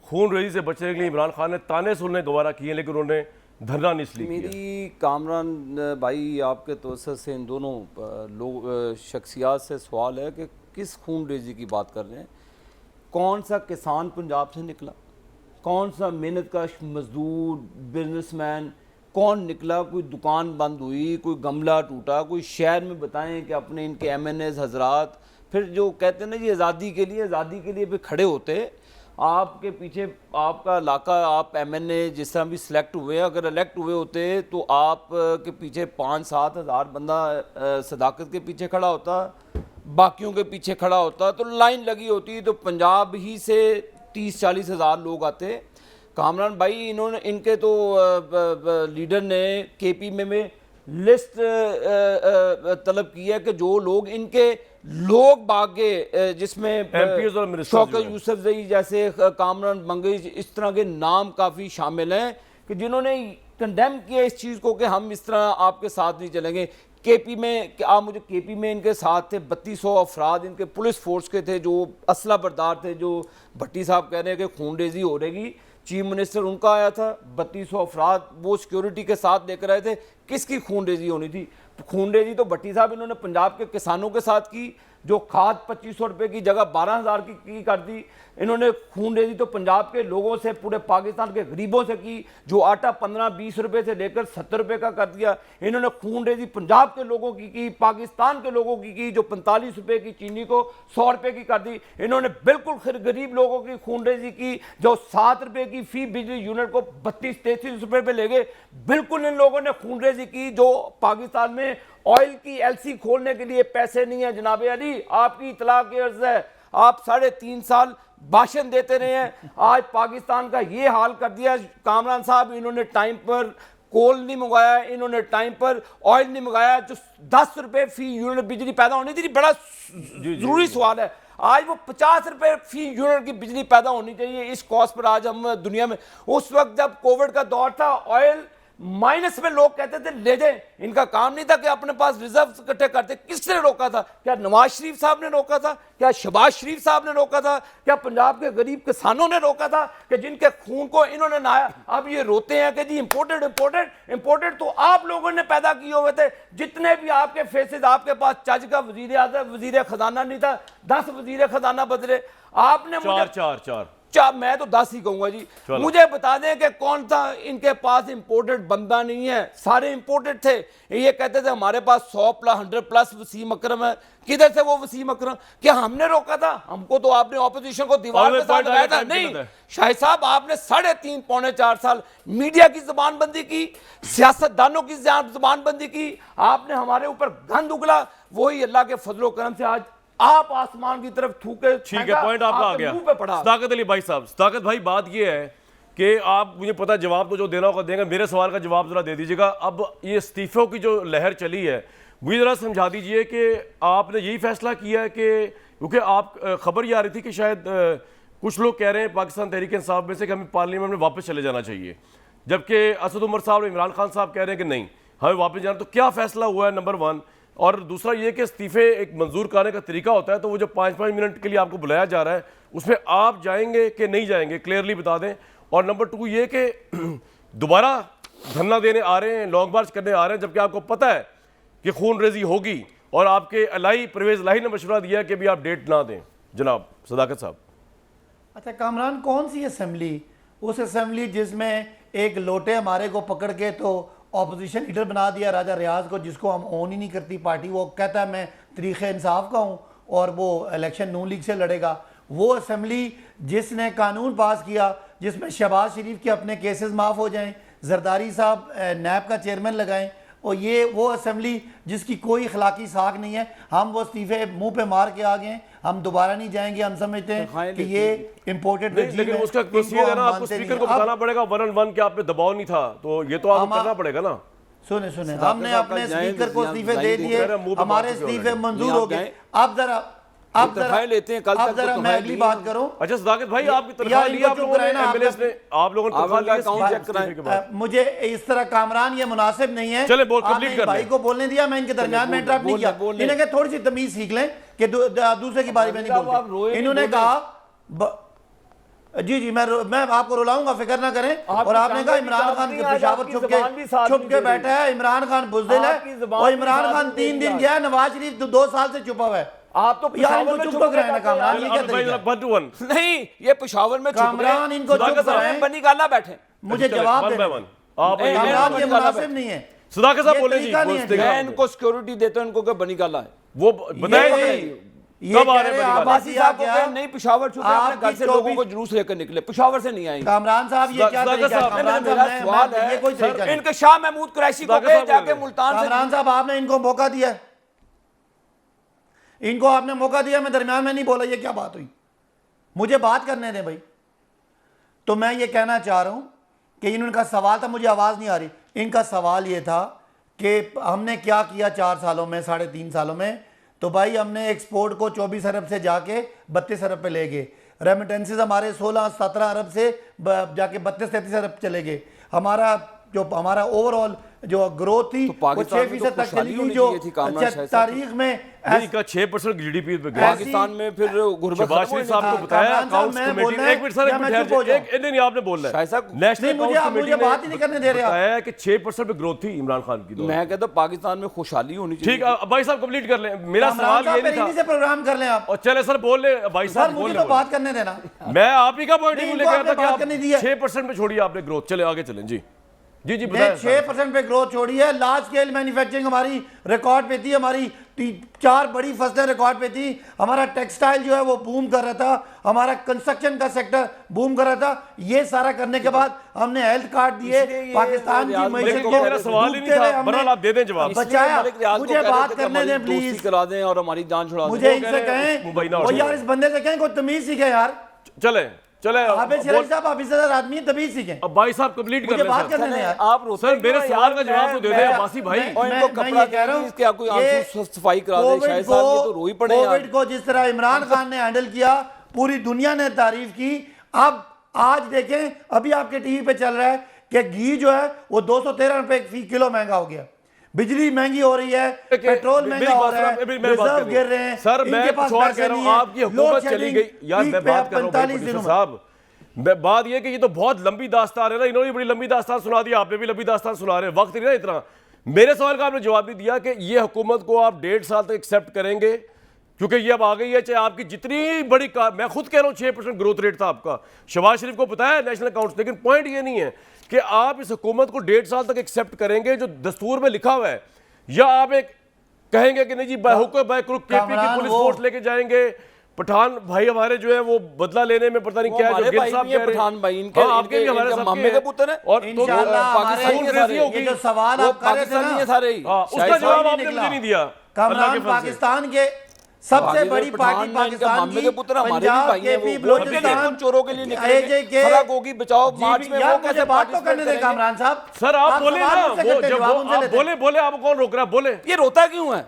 खून रेजी से बचने के लिए इमरान खान ने ताने सुनने गवारा किए लेकिन उन्होंने धरना नहीं इसलिए किया। मेरी कामरान भाई आपके तवज्जो से इन दोनों लोग शख्सियात से सवाल है कि किस खून रेजी की बात कर रहे हैं। कौन सा किसान पंजाब से निकला, कौन सा मेहनत का मजदूर बिजनेसमैन कौन निकला, कोई दुकान बंद हुई, कोई गमला टूटा, कोई शहर में बताएं कि अपने इनके एमएनएस हजरात फिर जो कहते हैं ना जी आज़ादी के लिए भी खड़े होते। आपके पीछे आपका इलाका, आप एमएनए जिस तरह भी सिलेक्ट हुए, अगर इलेक्ट हुए होते तो आप के पीछे 5-7 हज़ार बंदा सदाकत के पीछे खड़ा होता, बाकियों के पीछे खड़ा होता, तो लाइन लगी होती, तो पंजाब ही से 30-40 हज़ार लोग आते। कामरान भाई इन्होंने इनके तो लीडर ने केपी में लिस्ट तलब की है कि जो लोग इनके लोग भागे, जिसमें शौकत यूसुफजई जैसे कामरान मंगेश इस तरह के नाम काफ़ी शामिल हैं कि जिन्होंने कंडेम किया इस चीज़ को कि हम इस तरह आपके साथ नहीं चलेंगे। केपी में आप मुझे केपी में इनके साथ थे 3200 अफराद इनके पुलिस फोर्स के थे जो असला बरदार थे, जो भट्टी साहब कह रहे हैं कि खून रेजी हो रहेगी। चीफ मिनिस्टर उनका आया था, 3200 अफराद वो सिक्योरिटी के साथ लेकर आए थे। किसकी खून रेजी होनी थी? खून रेजी तो भट्टी साहब इन्होंने पंजाब के किसानों के साथ की, जो खाद 2500 रुपये की जगह 12,000 की कर दी। इन्होंने खून रेजी तो पंजाब के लोगों से, पूरे पाकिस्तान के गरीबों से की, जो आटा 15-20 रुपये से लेकर 70 रुपये का कर दिया। इन्होंने खून रेजी पंजाब के लोगों की, पाकिस्तान के लोगों की, जो 45 रुपये की चीनी को 100 रुपये की कर दी। इन्होंने बिल्कुल गरीब लोगों की खून रेजी की, जो 7 रुपये की फी बिजली यूनिट को 32-33 रुपये पे ले गए। बिल्कुल इन लोगों ने खून रेजी की। जो पाकिस्तान में ऑयल की एलसी खोलने के लिए पैसे नहीं है, जनाब अली आपकी इतला की अर्ज है, आप 3.5 साल भाषण देते रहे हैं, आज पाकिस्तान का ये हाल कर दिया। कामरान साहब इन्होंने टाइम पर कोल नहीं मंगाया, इन्होंने टाइम पर ऑयल नहीं मंगाया, जो 10 रुपये फी यूनिट बिजली पैदा होनी थी। बड़ा जरूरी सवाल है, आज वो 50 रुपये फी यूनिट की बिजली पैदा होनी चाहिए। इस कॉस्ट पर आज हम दुनिया में, उस वक्त जब कोविड का दौर था, ऑयल माइनस में लोग कहते थे ले जाएं, इनका काम नहीं था कि अपने पास रिजर्व इकट्ठे करते। किसने रोका था? क्या नवाज शरीफ साहब ने रोका था? क्या शहबाज शरीफ साहब ने रोका था? क्या पंजाब के गरीब किसानों ने रोका था कि जिनके खून को इन्होंने नहाया? अब ये रोते हैं कि जी इंपोर्टेड तो आप लोगों ने पैदा किए हुए थे। जितने भी आपके फेसेस, आपके पास चज का वजीर खजाना नहीं था, 10 वजीर खजाना बदले आपने। चार मैं तो 10 ही कहूंगा जी। मुझे बता दें कि कौन सा इनके पास इंपोर्टेड बंदा नहीं है, सारे इंपोर्टेड थे। ये कहते थे हमारे पास 100+ वसीम अकरम है। किधर से वो वसीम अकरम? क्या हमने रोका था? हमको तो आपने ऑपोजिशन को दीवार के साथ लगाया था। नहीं शाहिद साहब, आपने 3.5-4 साल मीडिया की जबानबंदी की, सियासतदानों की जबानबंदी की, आपने हमारे ऊपर गंद उगला। वही अल्लाह के फजलो करम से आज आप आसमान की तरफ थूके। ठीक है, पॉइंट आपका आ गया। सदाकत अली भाई साहब, सदाकत भाई बात ये है कि आप मुझे पता जवाब तो जो देना होगा देंगे, मेरे सवाल का जवाब जरा दे दीजिएगा। अब ये इस्तीफों की जो लहर चली है, मुझे जरा समझा दीजिए कि आपने यही फैसला किया है कि, क्योंकि आप खबर ये आ रही थी कि शायद कुछ लोग कह रहे हैं पाकिस्तान तहरीक इंसाफ में से कि हमें पार्लियामेंट में वापस चले जाना चाहिए, जबकि असद उमर साहब और इमरान खान साहब कह रहे हैं कि नहीं हमें वापस जाना। तो क्या फैसला हुआ है, नंबर 1? और दूसरा ये कि इस्तीफे एक मंजूर करने का तरीका होता है, तो वो जो 5-5 मिनट के लिए आपको बुलाया जा रहा है उसमें आप जाएंगे कि नहीं जाएंगे, क्लियरली बता दें। और नंबर 2 ये कि दोबारा धरना देने आ रहे हैं, लॉन्ग मार्च करने आ रहे हैं, जबकि आपको पता है कि खून रेजी होगी और आपके परवेज इलाही ने मशवरा दिया कि भी आप डेट ना दें। जनाब सदाकत साहब। अच्छा कामरान, कौन सी असेंबली? उस असेंबली जिसमें एक लोटे हमारे को पकड़ के तो ऑपोजिशन लीडर बना दिया राजा रियाज को, जिसको हम ओन ही नहीं करती पार्टी। वो कहता है मैं तरीक़े इंसाफ का हूँ और वो इलेक्शन नून लीग से लड़ेगा। वो असेंबली जिसने कानून पास किया जिसमें शहबाज शरीफ के अपने केसेस माफ़ हो जाएं, जरदारी साहब नैब का चेयरमैन लगाएं, और ये वो असेंबली जिसकी कोई अखलाकी साख नहीं है। हम वो इस्तीफे मुंह पे मार के आ गए, हम दोबारा नहीं जाएंगे। हम समझते हैं कि ये इम्पोर्टेड है। लेकिन उसका प्रोसीजर है ना, आपको स्पीकर को बताना पड़ेगा 1-on-1 कि आप पे दबाव नहीं था, तो ये तो आपको करना पड़ेगा ना। सुने हमने अपने स्पीकर को इस्तीफे दे दिए, हमारे इस्तीफे मंजूर हो गए। अब जरा अब तनख्वाहें लेते हैं, कल तक तो जरा मैं तनख्वाहें अगली ली बात हैं। करूं। अच्छा सदाकत भाई, आपकी या तनख्वाह ली इनको आप चुप लोगों ने, कराए ना, एमएलएस ने आप लोगों ने तनख्वाह ली है, अकाउंट चेक इस्तीफे के बाद। मुझे इस तरह कामरान ये मुनासिब नहीं है। चले, बोल, आपने कंप्लीट इस कर भाई लें। को बोलने दिया, मैं इनके दरमियान में इंटरप्ट नहीं किया। इन्हें कहा थोड़ी सी तमीज सीख लें कि दूसरे की बारी में नहीं बोलते। इन्होंने कहा जी जी मैं आपको रुलाऊंगा, फिक्र ना करें। और आपने कहा इमरान खान के पेशावर छुप के बैठा है, इमरान खान बुज़दिल है, और इमरान खान 3 दिन गया, नवाज शरीफ 2 साल से छुपा हुआ है। आप तो यार इनको चुप तो कराए ना कामरान, ये क्या तरीका है? नहीं, ये पेशावर में कामरान इनको चुप कराए, बनी गाला बैठे। मुझे जवाब दे। कामरान ये मुनासिब नहीं है। सुधाकर साहब बोले जी, मैं इनको सिक्योरिटी देता हूं, इनको क्या बनी गाला है वो बताए कब आ रहे हैं? अब्बासी साहब को कहा नहीं पेशावर छुपे, अपने घर से लोगों को जुलूस लेकर निकले, पेशावर से नहीं आए। कामरान साहब ये क्या तरीका है? कामरान मेरा साहब सवाल है, ये कोई तरीका नहीं। इनके शाह महमूद कुरैशी को कहे जाके मुल्तान से। कामरान साहब आपने इनको मौका दिया, इनको आपने मौका दिया, मैं दरमियान में नहीं बोला, ये क्या बात हुई? मुझे बात करने दें भाई। तो मैं ये कहना चाह रहा हूं कि इनका सवाल था, मुझे आवाज नहीं आ रही, इनका सवाल ये था कि हमने क्या किया 4 सालों में, 3.5 सालों में। तो भाई हमने एक्सपोर्ट को 24 अरब से जाके 32 अरब पे ले गए, रेमिटेंसेस हमारे 16-17 अरब से जाके 32-33 अरब चले गए। हमारा ओवरऑल जो ग्रोथ थी वो 6% तक चली गई, जो तारीख में 6% GDP पे गया। पाकिस्तान में फिर गुरबत साहब को बताया अकाउंट्स कमेटी, एक मिनट सर, नहीं आपने बोलना है, नेशनल अकाउंट्स कमेटी बात ही नहीं करने दे रहे बताया कि 6% पे ग्रोथ थी इमरान खान की। मैं कहता हूं पाकिस्तान में खुशहाली होनी चाहिए। ठीक है भाई साहब, कंप्लीट कर लें। मेरा सवाल ये नहीं था, प्रोग्राम कर लें आप, और चले सर बोल ले भाई साहब, मुझे तो बात करने देना। मैं आप ही का पॉइंट ऑफ व्यू लेके आया था कि आप 6% पे छोड़िए आपने ग्रोथ। चले आगे चलें जी जी जी। 6% पे ग्रोथ छोड़ी है। लार्ज स्केल मैन्युफैक्चरिंग हमारी रिकॉर्ड पे थी, हमारी 4 बड़ी फसलें रिकॉर्ड पे थी। हमारा टेक्सटाइल जो है वो बूम कर रहा था, हमारा कंस्ट्रक्शन का सेक्टर बूम कर रहा था। ये सारा करने के बाद हमने हेल्थ कार्ड दिए, पाकिस्तान की मैशत को मेरा सवाल ही नहीं था, बहरहाल आप दे दें जवाब। बचाया, मुझे बात करने दें प्लीज, करा दें और हमारी जान छुड़ा दें। मुझे इनसे कहें यार, इस बंदे से कहें कोई तमीज सीखे यार। चले आप साहब ऑफिसर आदमी तमीज सीखें। अब भाई साहब कंप्लीट कर लें बात करने दें यार। आप सर मेरे सवाल का जवाब तो दे दें अब्बासी भाई। इनको कपड़ा कह रहा हूं, इसके कोई आंसू सफाई करा दे शायद साहब, ये तो रो ही पड़े यार। कोविड को जिस तरह इमरान खान ने हैंडल किया, पूरी दुनिया ने तारीफ की। अब आज देखें, अभी आपके टीवी पे चल रहा है कि घी जो है वो 213 रुपए फी किलो महंगा हो गया, बिजली महंगी हो रही है, पेट्रोल महंगा हो रहा है, रिजर्व गिर रहे हैं। सर मैं कुछ और कह रहा हूं, आपकी हुकूमत चली गई यार। मैं बात कर रहा हूं 45 दिनों साहब, बात ये कि ये तो बहुत लंबी दास्तान है ना, इन्होंने बड़ी लंबी दास्तान सुना दी, आपने भी लंबी दास्तान सुना रहे हैं, वक्त नहीं ना इतना। मेरे सवाल का आपने जवाब नहीं दिया कि ये हुकूमत को आप 1.5 साल तक एक्सेप्ट करेंगे, क्योंकि ये अब आ गई है, चाहे आपकी जितनी बड़ी मैं खुद कह रहा हूँ 6% ग्रोथ रेट था आपका, शहबाज शरीफ को पता है नेशनल अकाउंट्स। लेकिन पॉइंट ये नहीं है कि आप इस हुकूमत को 1.5 साल तक एक्सेप्ट करेंगे जो दस्तूर में लिखा हुआ है, या आप एक कहेंगे कि नहीं जी बाहुको बायक्रुक केपी की पुलिस फोर्स लेके जाएंगे, पठान भाई हमारे जो है वो बदला लेने में पता नहीं क्या है, जो गिल साहब कह रहे हैं, पठान भाई इनके आपके भी हमारे मामे के पुत्र हैं, और तो पाकिस्तानी होगी, जो सवाल आप कर रहे थे ना, सारे उसका जवाब आपने मुझे नहीं दिया। कामरान पाकिस्तान के सबसे बड़ी पार्टी पाकिस्तान की, पंजाब केपी बलूचिस्तान चोरों के लिए निकले, फराक होगी बचाओ मार्च में, वो कैसे बात तो करने दें कामरान साहब। सर आप बोले ना, वो जब आप बोले आप कौन रोक रहा है, बोले ये रोता क्यों है?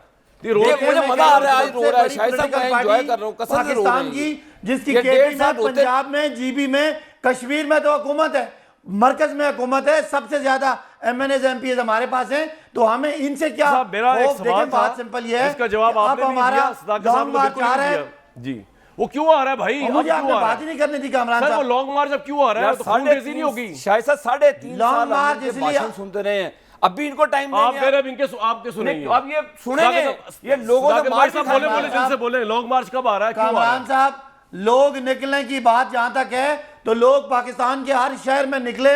मुझे मजा आ रहा है, आज रो रहा है, शायद साहब मैं एंजॉय कर रहा हूं, कसम से रो रहा पाकिस्तान की, जिसकी केपी में, पंजाब में, जीबी में, कश्मीर में तो हुकूमत है, मरकज में हुकूमत है, सबसे ज्यादा एमएनएस एमपीएस हमारे पास हैं, तो हमें इनसे क्या मेरा एक सवाल था, बात सिंपल ये है, इसका जवाब आपने नहीं दिया, सदाकत साहब ने बिल्कुल नहीं दिया जी। वो क्यों आ रहा है भाई? मुझे आपने बात ही नहीं करनी थी कामरान साहब। वो लॉन्ग मार्च अब क्यों आ रहा है? तो खूनरेज़ी नहीं होगी शायद साहब 3.5 लॉन्ग मार्च इसलिए सुनते रहे हैं, अभी इनको टाइम आप कह रहे हैं इनके आपके सुनेंगे, अब ये सुनेंगे, ये लोगों से मार्च बोले जल्दी से बोले लॉन्ग मार्च कब आ रहा है, क्यों आ रहा है? कामरान साहब, लोग निकलने की बात जहां तक है तो लोग पाकिस्तान के हर शहर में निकले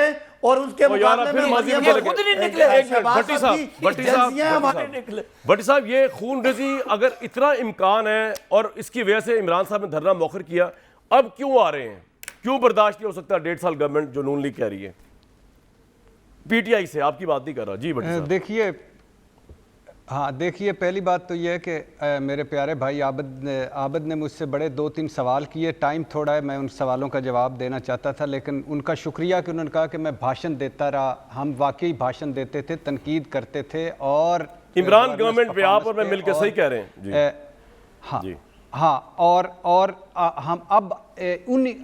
और उसके मुकाबले में खुद नहीं निकले। भट्टी साहब ये खूनरेज़ी अगर इतना इम्कान है और इसकी वजह से इमरान साहब ने धरना मौखर किया, अब क्यों आ रहे हैं? क्यों बर्दाश्त नहीं हो सकता 1.5 साल गवर्नमेंट जो नून लीग कह रही है? पीटीआई से आपकी बात नहीं कर रहा जी। भट्टी साहब देखिए, हाँ देखिए, पहली बात तो यह है कि मेरे प्यारे भाई आबद ने मुझसे बड़े 2-3 सवाल किए। टाइम थोड़ा है, मैं उन सवालों का जवाब देना चाहता था, लेकिन उनका शुक्रिया कि उन्होंने कहा कि मैं भाषण देता रहा। हम वाकई भाषण देते थे, तनकीद करते थे, और इमरान गवर्नमेंट पे आप और मैं मिलकर सही कह रहे हैं जी। हाँ जी। हाँ, और हम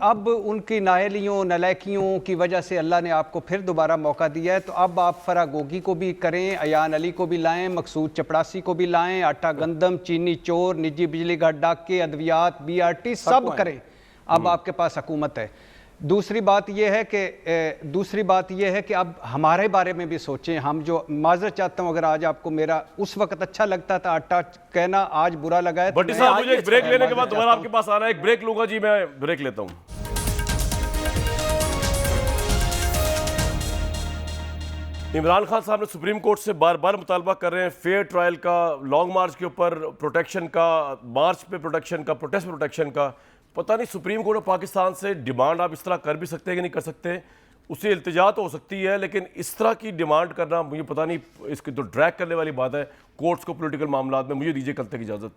अब उनकी नाअहलियों नलायकियों की वजह से अल्लाह ने आपको फिर दोबारा मौका दिया है, तो अब आप फरागोगी को भी करें, अयान अली को भी लाएं, मकसूद चपड़ासी को भी लाएं, आटा गंदम, चीनी चोर, निजी बिजली घर डाके, अद्वियात, BRT सब करें। अब आपके पास हुकूमत है। दूसरी बात यह है कि अब हमारे बारे में भी सोचें। हम जो माजरत चाहता हूं, अगर आज आपको मेरा उस वक्त अच्छा लगता था आटा कहना, आज बुरा लगा है, भट्टी साहब मुझे एक ब्रेक लेने के बाद दोबारा आपके पास आना है। एक ब्रेक लूंगा जी, मैं ब्रेक लेता हूं। इमरान खान साहब ने सुप्रीम कोर्ट से बार बार मुतालबा कर रहे हैं फेयर ट्रायल का, लॉन्ग मार्च के ऊपर प्रोटेक्शन का, मार्च पे प्रोटेक्शन का, प्रोटेस्ट प्रोटेक्शन का। पता नहीं सुप्रीम कोर्ट ऑफ पाकिस्तान से डिमांड आप इस तरह कर भी सकते हैं कि नहीं कर सकते, उसे इल्तिजा तो हो सकती है, लेकिन इस तरह की डिमांड करना मुझे पता नहीं, इसकी तो ड्रैग करने वाली बात है कोर्ट्स को पॉलिटिकल मामलात में। मुझे दीजिए कल तक इजाज़त।